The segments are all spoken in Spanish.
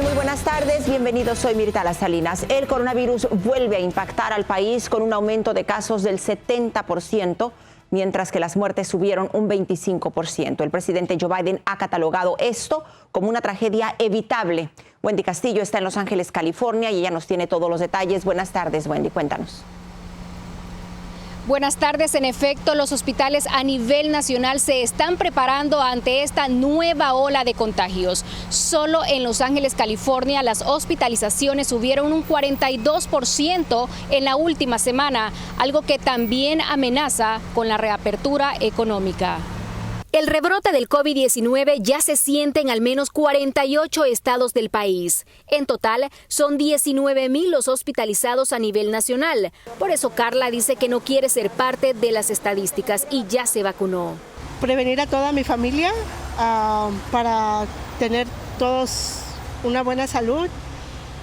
Muy buenas tardes, bienvenidos, soy Mirta Las Salinas. El coronavirus vuelve a impactar al país con un aumento de casos del 70%, mientras que las muertes subieron un 25%. El presidente Joe Biden ha catalogado esto como una tragedia evitable. Wendy Castillo está en Los Ángeles, California, y ella nos tiene todos los detalles. Buenas tardes, Wendy, cuéntanos. Buenas tardes. En efecto, los hospitales a nivel nacional se están preparando ante esta nueva ola de contagios. Solo en Los Ángeles, California, las hospitalizaciones subieron un 42% en la última semana, algo que también amenaza con la reapertura económica. El rebrote del COVID-19 ya se siente en al menos 48 estados del país. En total, son 19,000 los hospitalizados a nivel nacional. Por eso Carla dice que no quiere ser parte de las estadísticas y ya se vacunó. Prevenir a toda mi familia para tener todos una buena salud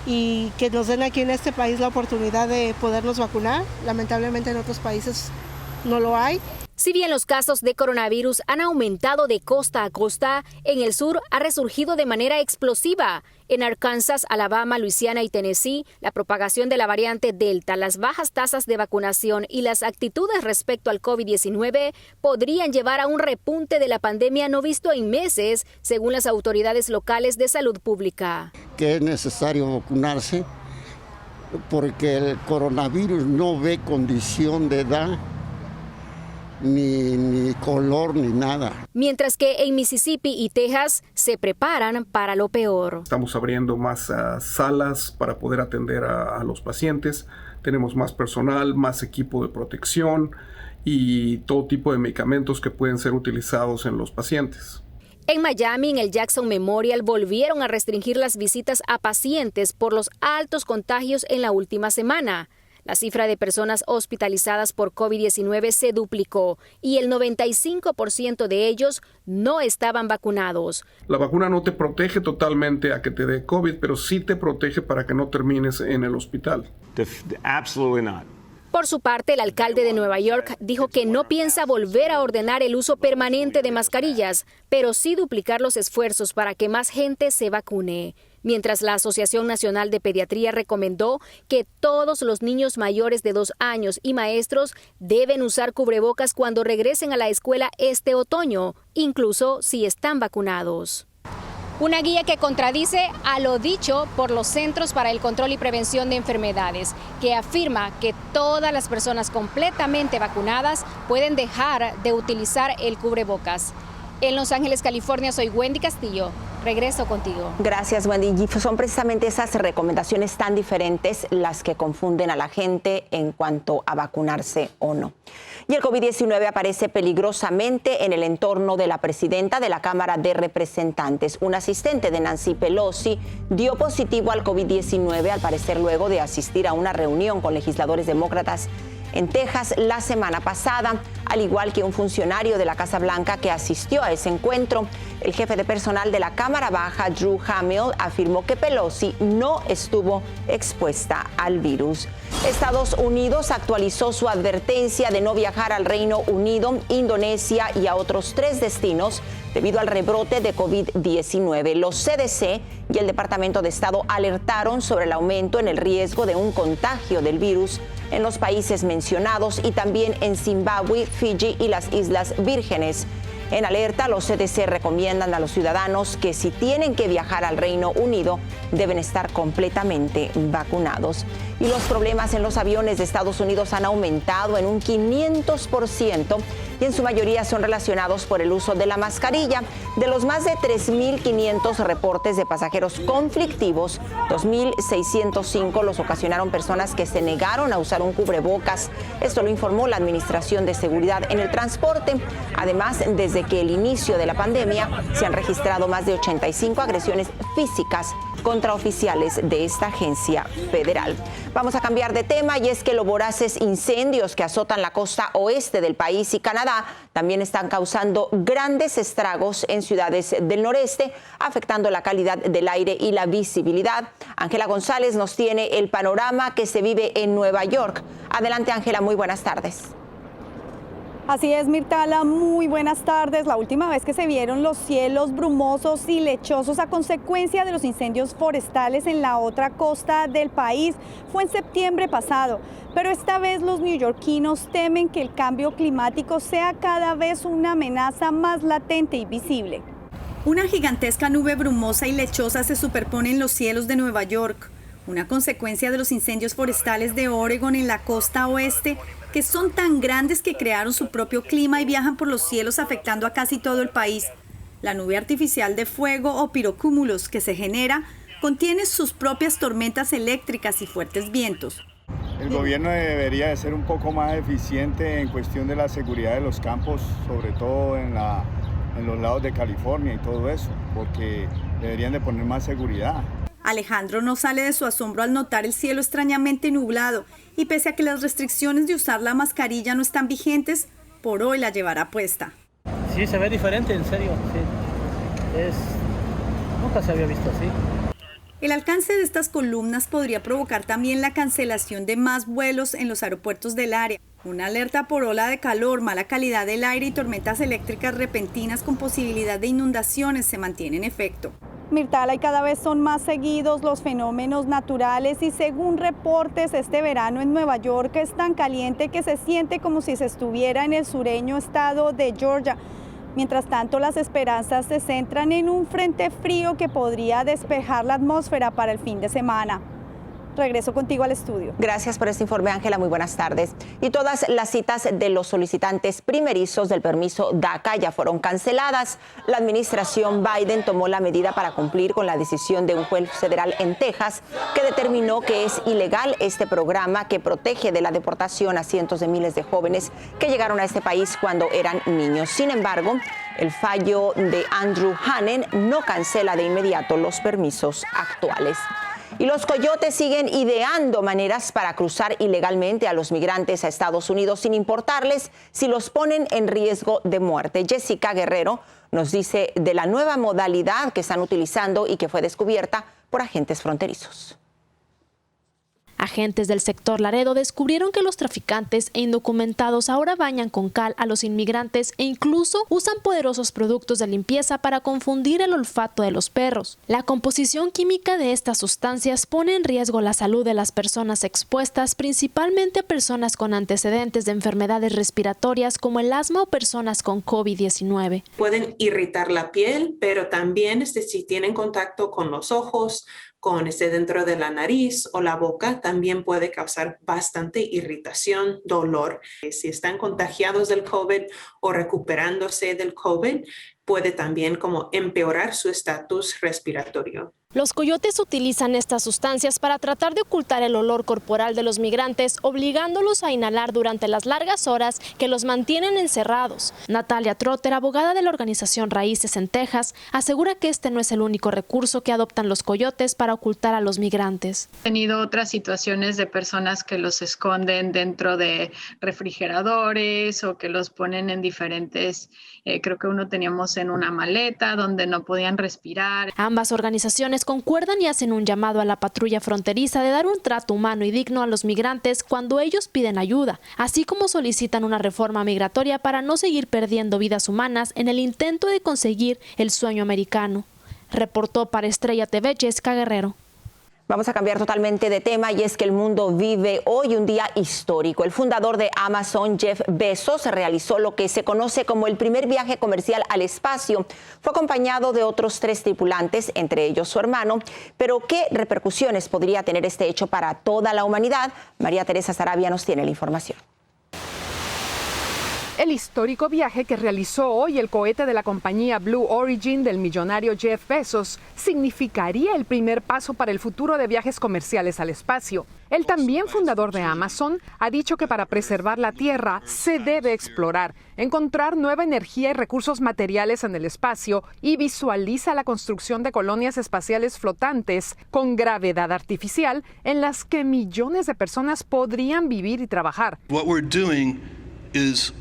y que nos den aquí en este país la oportunidad de podernos vacunar. Lamentablemente en otros países no lo hay. Si bien los casos de coronavirus han aumentado de costa a costa, en el sur ha resurgido de manera explosiva. En Arkansas, Alabama, Luisiana y Tennessee, la propagación de la variante Delta, las bajas tasas de vacunación y las actitudes respecto al COVID-19 podrían llevar a un repunte de la pandemia no visto en meses, según las autoridades locales de salud pública. Que es necesario vacunarse porque el coronavirus no ve condición de edad, ni color, ni nada. Mientras que en Mississippi y Texas se preparan para lo peor. Estamos abriendo más salas para poder atender a los pacientes. Tenemos más personal, más equipo de protección y todo tipo de medicamentos que pueden ser utilizados en los pacientes. En Miami, en el Jackson Memorial, volvieron a restringir las visitas a pacientes por los altos contagios en la última semana. La cifra de personas hospitalizadas por COVID-19 se duplicó y el 95% de ellos no estaban vacunados. La vacuna no te protege totalmente a que te dé COVID, pero sí te protege para que no termines en el hospital. Absolutely not. Por su parte, el alcalde de Nueva York dijo que no piensa volver a ordenar el uso permanente de mascarillas, pero sí duplicar los esfuerzos para que más gente se vacune. Mientras la Asociación Nacional de Pediatría recomendó que todos los niños mayores de 2 años y maestros deben usar cubrebocas cuando regresen a la escuela este otoño, incluso si están vacunados. Una guía que contradice a lo dicho por los Centros para el Control y Prevención de Enfermedades, que afirma que todas las personas completamente vacunadas pueden dejar de utilizar el cubrebocas. En Los Ángeles, California, soy Wendy Castillo. Regreso contigo. Gracias, Wendy. Y son precisamente esas recomendaciones tan diferentes las que confunden a la gente en cuanto a vacunarse o no. Y el COVID-19 aparece peligrosamente en el entorno de la presidenta de la Cámara de Representantes. Un asistente de Nancy Pelosi dio positivo al COVID-19, al parecer luego de asistir a una reunión con legisladores demócratas en Texas la semana pasada, al igual que un funcionario de la Casa Blanca que asistió a ese encuentro. El jefe de personal de la Cámara Baja, Drew Hamill, afirmó que Pelosi no estuvo expuesta al virus. Estados Unidos actualizó su advertencia de no viajar al Reino Unido, Indonesia y a otros 3 destinos debido al rebrote de COVID-19. Los CDC y el Departamento de Estado alertaron sobre el aumento en el riesgo de un contagio del virus en los países mencionados y también en Zimbabue, Fiji y las Islas Vírgenes. En alerta, los CDC recomiendan a los ciudadanos que si tienen que viajar al Reino Unido, deben estar completamente vacunados. Y los problemas en los aviones de Estados Unidos han aumentado en un 500% y en su mayoría son relacionados por el uso de la mascarilla. De los más de 3.500 reportes de pasajeros conflictivos, 2.605 los ocasionaron personas que se negaron a usar un cubrebocas. Esto lo informó la Administración de Seguridad en el Transporte. Además, desde que el inicio de la pandemia se han registrado más de 85 agresiones físicas contra oficiales de esta agencia federal. Vamos a cambiar de tema y es que los voraces incendios que azotan la costa oeste del país y Canadá también están causando grandes estragos en ciudades del noreste, afectando la calidad del aire y la visibilidad. Ángela González nos tiene el panorama que se vive en Nueva York. Adelante, Ángela, muy buenas tardes. Así es, Mirtala, muy buenas tardes. La última vez que se vieron los cielos brumosos y lechosos a consecuencia de los incendios forestales en la otra costa del país fue en septiembre pasado. Pero esta vez los neoyorquinos temen que el cambio climático sea cada vez una amenaza más latente y visible. Una gigantesca nube brumosa y lechosa se superpone en los cielos de Nueva York, una consecuencia de los incendios forestales de Oregon en la costa oeste, que son tan grandes que crearon su propio clima y viajan por los cielos afectando a casi todo el país. La nube artificial de fuego o pirocúmulos que se genera contiene sus propias tormentas eléctricas y fuertes vientos. El gobierno debería de ser un poco más eficiente en cuestión de la seguridad de los campos, sobre todo en los lados de California y todo eso, porque deberían de poner más seguridad. Alejandro no sale de su asombro al notar el cielo extrañamente nublado y pese a que las restricciones de usar la mascarilla no están vigentes, por hoy la llevará puesta. Sí, se ve diferente, en serio. Sí. Nunca se había visto así. El alcance de estas columnas podría provocar también la cancelación de más vuelos en los aeropuertos del área. Una alerta por ola de calor, mala calidad del aire y tormentas eléctricas repentinas con posibilidad de inundaciones se mantiene en efecto. Mirtala, y cada vez son más seguidos los fenómenos naturales y según reportes este verano en Nueva York es tan caliente que se siente como si se estuviera en el sureño estado de Georgia. Mientras tanto, las esperanzas se centran en un frente frío que podría despejar la atmósfera para el fin de semana. Regreso contigo al estudio. Gracias por este informe, Ángela. Muy buenas tardes. Y todas las citas de los solicitantes primerizos del permiso DACA ya fueron canceladas. La administración Biden tomó la medida para cumplir con la decisión de un juez federal en Texas que determinó que es ilegal este programa que protege de la deportación a cientos de miles de jóvenes que llegaron a este país cuando eran niños. Sin embargo, el fallo de Andrew Hanen no cancela de inmediato los permisos actuales. Y los coyotes siguen ideando maneras para cruzar ilegalmente a los migrantes a Estados Unidos sin importarles si los ponen en riesgo de muerte. Jessica Guerrero nos dice de la nueva modalidad que están utilizando y que fue descubierta por agentes fronterizos. Agentes del sector Laredo descubrieron que los traficantes e indocumentados ahora bañan con cal a los inmigrantes e incluso usan poderosos productos de limpieza para confundir el olfato de los perros. La composición química de estas sustancias pone en riesgo la salud de las personas expuestas, principalmente personas con antecedentes de enfermedades respiratorias como el asma o personas con COVID-19. Pueden irritar la piel, pero también si tienen contacto con los ojos, con dentro de la nariz o la boca, también puede causar bastante irritación, dolor. Si están contagiados del COVID o recuperándose del COVID, puede también como empeorar su estatus respiratorio. Los coyotes utilizan estas sustancias para tratar de ocultar el olor corporal de los migrantes, obligándolos a inhalar durante las largas horas que los mantienen encerrados. Natalia Trotter, abogada de la organización Raíces en Texas, asegura que este no es el único recurso que adoptan los coyotes para ocultar a los migrantes. He tenido otras situaciones de personas que los esconden dentro de refrigeradores o que los ponen en diferentes, creo que uno teníamos en una maleta donde no podían respirar. Ambas organizaciones concuerdan y hacen un llamado a la patrulla fronteriza de dar un trato humano y digno a los migrantes cuando ellos piden ayuda, así como solicitan una reforma migratoria para no seguir perdiendo vidas humanas en el intento de conseguir el sueño americano. Reportó para Estrella TV Jessica Guerrero. Vamos a cambiar totalmente de tema y es que el mundo vive hoy un día histórico. El fundador de Amazon, Jeff Bezos, realizó lo que se conoce como el primer viaje comercial al espacio. Fue acompañado de otros 3 tripulantes, entre ellos su hermano. Pero ¿qué repercusiones podría tener este hecho para toda la humanidad? María Teresa Sarabia nos tiene la información. El histórico viaje que realizó hoy el cohete de la compañía Blue Origin del millonario Jeff Bezos significaría el primer paso para el futuro de viajes comerciales al espacio. El también fundador de Amazon ha dicho que para preservar la Tierra se debe explorar, encontrar nueva energía y recursos materiales en el espacio y visualiza la construcción de colonias espaciales flotantes con gravedad artificial en las que millones de personas podrían vivir y trabajar. What we're doing is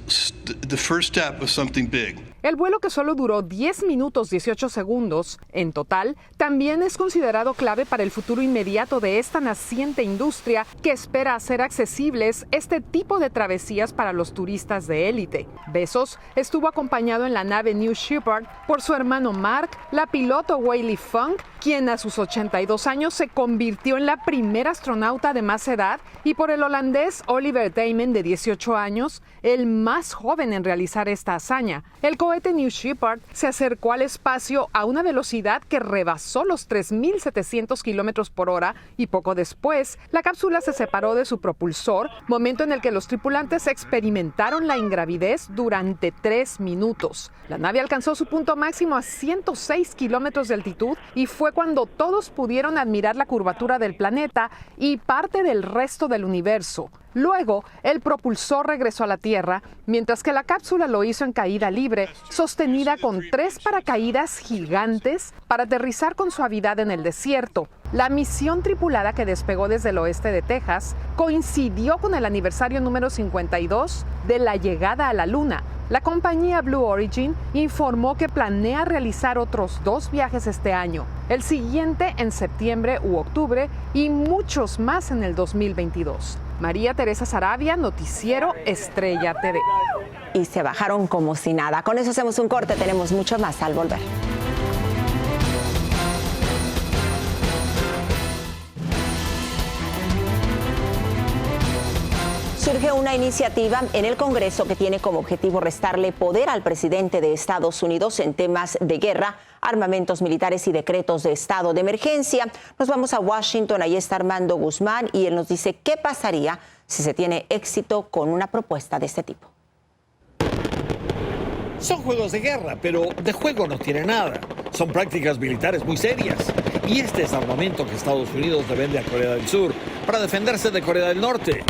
the first step of something big. El vuelo, que solo duró 10 minutos 18 segundos en total, también es considerado clave para el futuro inmediato de esta naciente industria que espera hacer accesibles este tipo de travesías para los turistas de élite. Bezos estuvo acompañado en la nave New Shepard por su hermano Mark, la piloto Weili Funk, quien a sus 82 años se convirtió en la primera astronauta de más edad, y por el holandés Oliver Damon, de 18 años, el más joven en realizar esta hazaña. El cohete New Shepard se acercó al espacio a una velocidad que rebasó los 3.700 kilómetros por hora y poco después la cápsula se separó de su propulsor, momento en el que los tripulantes experimentaron la ingravidez durante 3 minutos. La nave alcanzó su punto máximo a 106 kilómetros de altitud y fue cuando todos pudieron admirar la curvatura del planeta y parte del resto del universo. Luego, el propulsor regresó a la Tierra, mientras que la cápsula lo hizo en caída libre, sostenida con 3 paracaídas gigantes para aterrizar con suavidad en el desierto. La misión tripulada, que despegó desde el oeste de Texas, coincidió con el aniversario número 52 de la llegada a la Luna. La compañía Blue Origin informó que planea realizar otros 2 viajes este año, el siguiente en septiembre u octubre y muchos más en el 2022. María Teresa Saravia, Noticiero Estrella TV. Y se bajaron como si nada. Con eso hacemos un corte, tenemos mucho más al volver. Surge una iniciativa en el Congreso que tiene como objetivo restarle poder al presidente de Estados Unidos en temas de guerra, armamentos militares y decretos de estado de emergencia. Nos vamos a Washington, ahí está Armando Guzmán y él nos dice qué pasaría si se tiene éxito con una propuesta de este tipo. Son juegos de guerra, pero de juego no tiene nada. Son prácticas militares muy serias. Y este es armamento que Estados Unidos le vende a Corea del Sur para defenderse de Corea del Norte.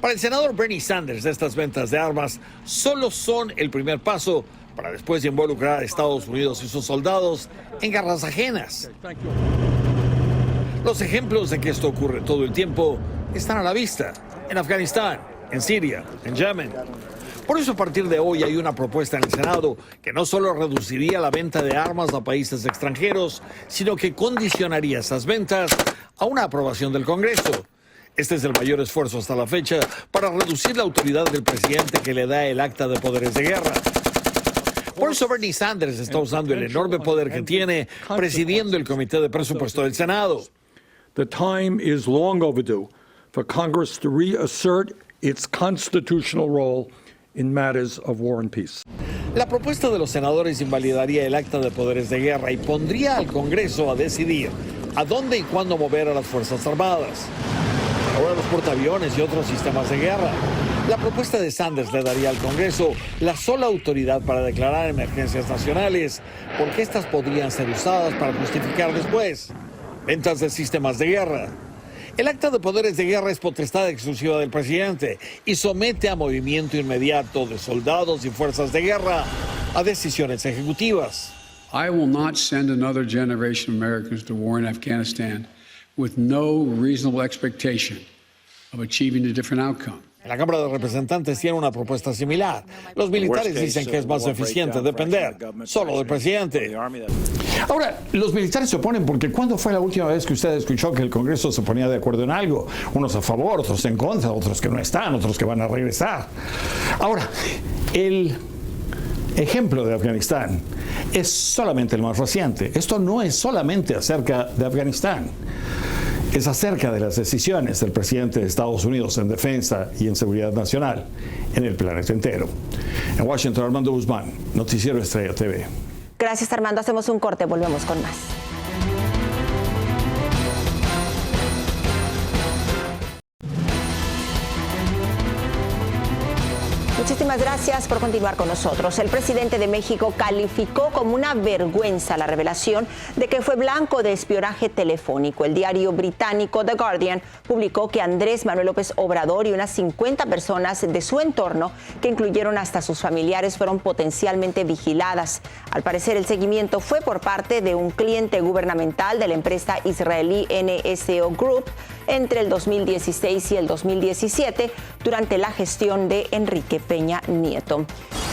Para el senador Bernie Sanders, estas ventas de armas solo son el primer paso para después involucrar a Estados Unidos y sus soldados en guerras ajenas. Los ejemplos de que esto ocurre todo el tiempo están a la vista, en Afganistán, en Siria, en Yemen. Por eso, a partir de hoy hay una propuesta en el Senado que no solo reduciría la venta de armas a países extranjeros, sino que condicionaría esas ventas a una aprobación del Congreso. Este es el mayor esfuerzo hasta la fecha para reducir la autoridad del presidente que le da el acta de poderes de guerra. Por eso Bernie Sanders está usando el enorme poder que tiene presidiendo el Comité de Presupuesto del Senado. The time is long overdue for Congress to reassert its constitutional role in matters of war and peace. La propuesta de los senadores invalidaría el acta de poderes de guerra y pondría al Congreso a decidir a dónde y cuándo mover a las Fuerzas Armadas. Ahora los portaaviones y otros sistemas de guerra. La propuesta de Sanders le daría al Congreso la sola autoridad para declarar emergencias nacionales, porque estas podrían ser usadas para justificar después ventas de sistemas de guerra. El acta de poderes de guerra es potestad exclusiva del presidente y somete a movimiento inmediato de soldados y fuerzas de guerra a decisiones ejecutivas. I will not send another generation of Americans to war in Afghanistan with no reasonable expectation of achieving a different outcome. La Cámara de Representantes tiene una propuesta similar. Los militares dicen que es más eficiente depender solo del presidente. Ahora, los militares se oponen porque ¿cuándo fue la última vez que usted escuchó que el Congreso se ponía de acuerdo en algo? Unos a favor, otros en contra, otros que no están, otros que van a regresar. Ahora, el ejemplo de Afganistán es solamente el más reciente. Esto no es solamente acerca de Afganistán. Es acerca de las decisiones del presidente de Estados Unidos en defensa y en seguridad nacional en el planeta entero. En Washington, Armando Guzmán, Noticiero Estrella TV. Gracias, Armando. Hacemos un corte, volvemos con más. Muchísimas gracias por continuar con nosotros. El presidente de México calificó como una vergüenza la revelación de que fue blanco de espionaje telefónico. El diario británico The Guardian publicó que Andrés Manuel López Obrador y unas 50 personas de su entorno, que incluyeron hasta sus familiares, fueron potencialmente vigiladas. Al parecer, el seguimiento fue por parte de un cliente gubernamental de la empresa israelí NSO Group entre el 2016 y el 2017 durante la gestión de Enrique Peña Nieto.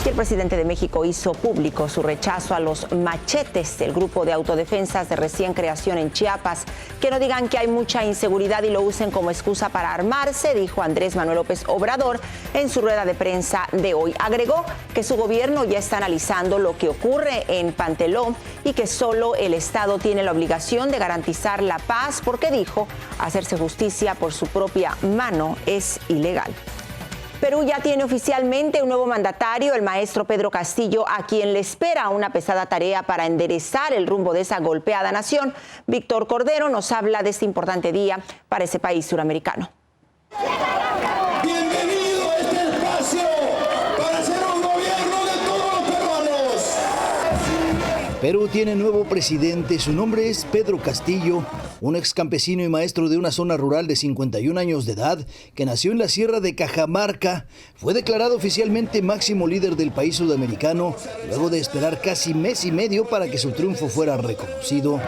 Y el presidente de México hizo público su rechazo a los machetes del grupo de autodefensas de recién creación en Chiapas. Que no digan que hay mucha inseguridad y lo usen como excusa para armarse, dijo Andrés Manuel López Obrador en su rueda de prensa de hoy. Agregó que su gobierno ya está analizando lo que ocurre en Panteló y que solo el Estado tiene la obligación de garantizar la paz porque dijo hacerse justicia por su propia mano es ilegal. Perú ya tiene oficialmente un nuevo mandatario, el maestro Pedro Castillo, a quien le espera una pesada tarea para enderezar el rumbo de esa golpeada nación. Víctor Cordero nos habla de este importante día para ese país suramericano. Bienvenido a este espacio para hacer un gobierno de todos los peruanos. Perú tiene nuevo presidente, su nombre es Pedro Castillo, un ex campesino y maestro de una zona rural de 51 años de edad que nació en la sierra de Cajamarca. Fue declarado oficialmente máximo líder del país sudamericano luego de esperar casi mes y medio para que su triunfo fuera reconocido.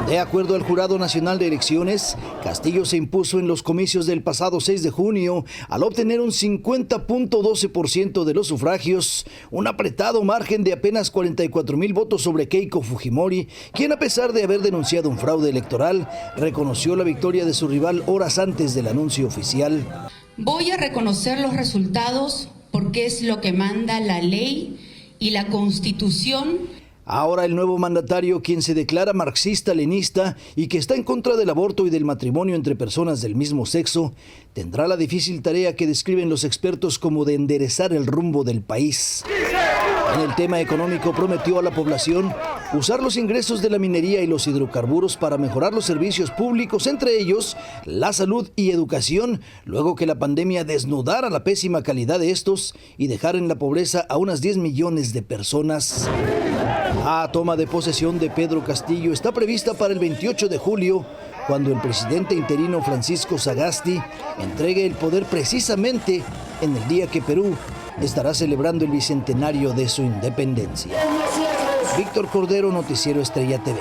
De acuerdo al Jurado Nacional de Elecciones, Castillo se impuso en los comicios del pasado 6 de junio al obtener un 50.12% de los sufragios, un apretado margen de apenas 44,000 votos sobre Keiko Fujimori, quien a pesar de haber denunciado un fraude electoral, reconoció la victoria de su rival horas antes del anuncio oficial. Voy a reconocer los resultados porque es lo que manda la ley y la Constitución. Ahora el nuevo mandatario, quien se declara marxista-lenista y que está en contra del aborto y del matrimonio entre personas del mismo sexo, tendrá la difícil tarea que describen los expertos como de enderezar el rumbo del país. En el tema económico prometió a la población usar los ingresos de la minería y los hidrocarburos para mejorar los servicios públicos, entre ellos la salud y educación, luego que la pandemia desnudara la pésima calidad de estos y dejara en la pobreza a unas 10 millones de personas. La toma de posesión de Pedro Castillo está prevista para el 28 de julio, cuando el presidente interino Francisco Sagasti entregue el poder precisamente en el día que Perú estará celebrando el bicentenario de su independencia. Víctor Cordero, Noticiero Estrella TV.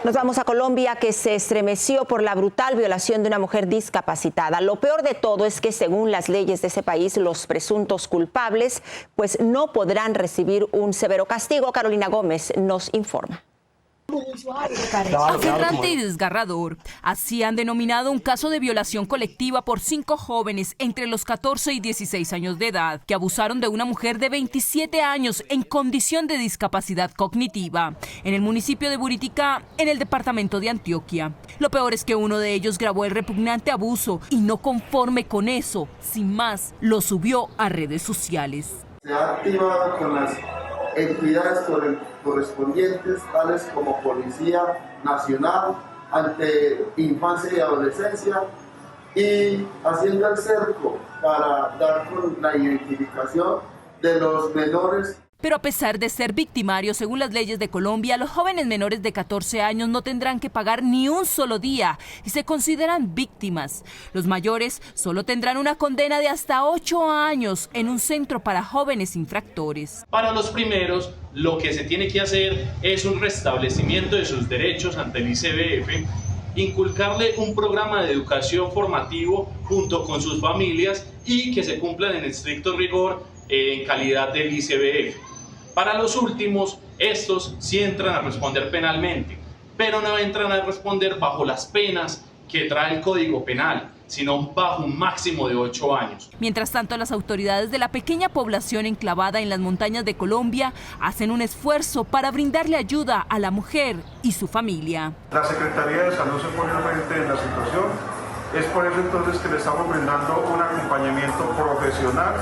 Nos vamos a Colombia, que se estremeció por la brutal violación de una mujer discapacitada. Lo peor de todo es que según las leyes de ese país, los presuntos culpables pues no podrán recibir un severo castigo. Carolina Gómez nos informa. Aferrante y desgarrador. Así han denominado un caso de violación colectiva por 5 jóvenes entre los 14 y 16 años de edad que abusaron de una mujer de 27 años en condición de discapacidad cognitiva en el municipio de Buriticá, en el departamento de Antioquia. Lo peor es que uno de ellos grabó el repugnante abuso y, no conforme con eso, sin más, lo subió a redes sociales. Se ha activado con las entidades correspondientes, tales como Policía Nacional, ante infancia y adolescencia, y haciendo el cerco para dar con la identificación de los menores. Pero a pesar de ser victimarios, según las leyes de Colombia, los jóvenes menores de 14 años no tendrán que pagar ni un solo día y se consideran víctimas. Los mayores solo tendrán una condena de hasta 8 años en un centro para jóvenes infractores. Para los primeros, lo que se tiene que hacer es un restablecimiento de sus derechos ante el ICBF, inculcarle un programa de educación formativo junto con sus familias y que se cumplan en estricto rigor en calidad del ICBF. Para los últimos, estos sí entran a responder penalmente, pero no entran a responder bajo las penas que trae el Código Penal, sino bajo un máximo de 8 años. Mientras tanto, las autoridades de la pequeña población enclavada en las montañas de Colombia hacen un esfuerzo para brindarle ayuda a la mujer y su familia. La Secretaría de Salud se pone frente en la situación, es por eso entonces que le estamos brindando un acompañamiento profesional,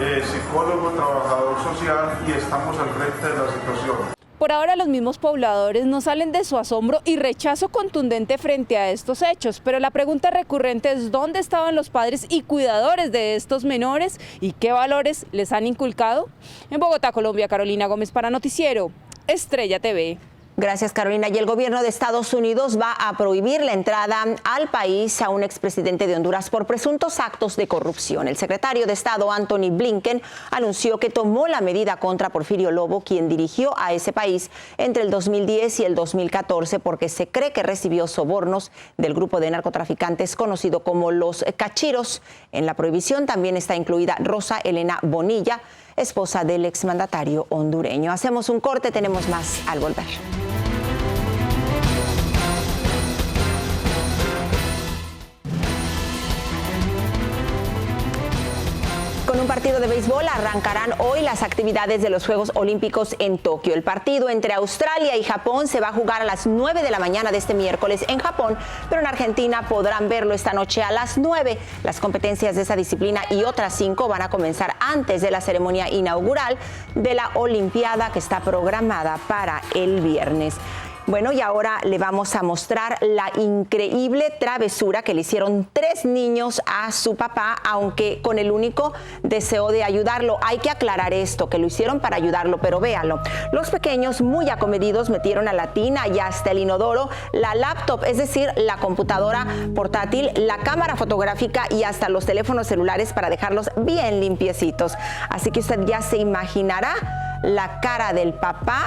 psicólogo, trabajador social, y estamos al frente de la situación. Por ahora los mismos pobladores no salen de su asombro y rechazo contundente frente a estos hechos, pero la pregunta recurrente es dónde estaban los padres y cuidadores de estos menores y qué valores les han inculcado. En Bogotá, Colombia, Carolina Gómez para Noticiero Estrella TV. Gracias, Carolina. Y el gobierno de Estados Unidos va a prohibir la entrada al país a un expresidente de Honduras por presuntos actos de corrupción. El secretario de Estado, Anthony Blinken, anunció que tomó la medida contra Porfirio Lobo, quien dirigió a ese país entre el 2010 y el 2014, porque se cree que recibió sobornos del grupo de narcotraficantes conocido como los Cachiros. En la prohibición también está incluida Rosa Elena Bonilla, esposa del exmandatario hondureño. Hacemos un corte, tenemos más al volver. Con un partido de béisbol arrancarán hoy las actividades de los Juegos Olímpicos en Tokio. El partido entre Australia y Japón se va a jugar a las 9 de la mañana de este miércoles en Japón, pero en Argentina podrán verlo esta noche a las 9. Las competencias de esa disciplina y otras 5 van a comenzar antes de la ceremonia inaugural de la Olimpiada, que está programada para el viernes. Bueno, y ahora le vamos a mostrar la increíble travesura que le hicieron 3 niños a su papá, aunque con el único deseo de ayudarlo. Hay que aclarar esto, que lo hicieron para ayudarlo, pero véanlo. Los pequeños, muy acomedidos, metieron a la tina y hasta el inodoro la laptop, es decir, la computadora portátil, la cámara fotográfica y hasta los teléfonos celulares para dejarlos bien limpiecitos. Así que usted ya se imaginará la cara del papá